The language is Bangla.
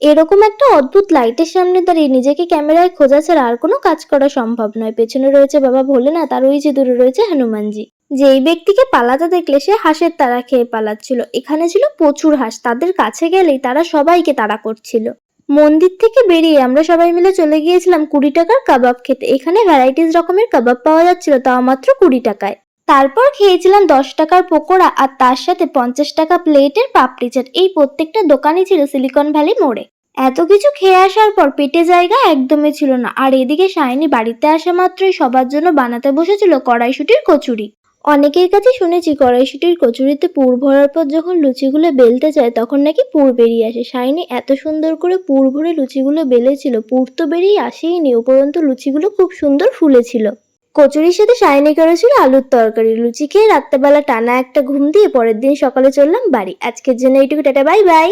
এরকম একটা অদ্ভুত লাইটের সামনে দাঁড়িয়ে নিজেকে ক্যামেরায় খোঁজা ছাড়া আর কোনো কাজ করা সম্ভব নয়। পেছনে রয়েছে বাবা ভোলেনাথ আর ওই যে দূরে রয়েছে হনুমানজি। যেই ব্যক্তিকে পালাতে দেখলে সে হাঁসের তাড়া খেয়ে পালাচ্ছিল। এখানে ছিল প্রচুর হাঁস, তাদের কাছে গেলেই তারা সবাইকে তাড়া করছিল। মন্দির থেকে বেরিয়ে আমরা সবাই মিলে চলে গিয়েছিলাম 20 টাকার কাবাব খেতে। এখানে ভ্যারাইটিস রকমের কাবাব পাওয়া যাচ্ছিল, তাও মাত্র 20 টাকায়। তারপর খেয়েছিলাম 10 টাকার পকোড়া আর তার সাথে 50 টাকা প্লেটের পাপড়ি চাট। এই প্রত্যেকটা দোকানই ছিল সিলিকন ভ্যালি মোড়ে। এত কিছু খেয়ে আসার পর পেটে জায়গা একদমই ছিল না। আর এদিকে শাইনি বাড়িতে আসা মাত্রই সবার জন্য বানাতে বসেছিল কড়াইশুঁটির কচুরি। অনেকের কাছে শুনেছি কড়াইশুঁটির কচুরিতে পুর ভরার পর যখন লুচিগুলো বেলতে যায় তখন নাকি পুর বেরিয়ে আসে। শাইনি এত সুন্দর করে পুর ভরে লুচিগুলো বেলেছিল, পুর তো বেরিয়ে আসেইনি, উপরন্তু লুচিগুলো খুব সুন্দর ফুলেছিল। কচুরির সাথে শাইনি করেছিল আলুর তরকারি। লুচি খেয়ে রাত্রেবেলা টানা একটা ঘুম দিয়ে পরের দিন সকালে চললাম বাড়ি। আজকের জন্য এইটুকু, টাটা, বাই বাই।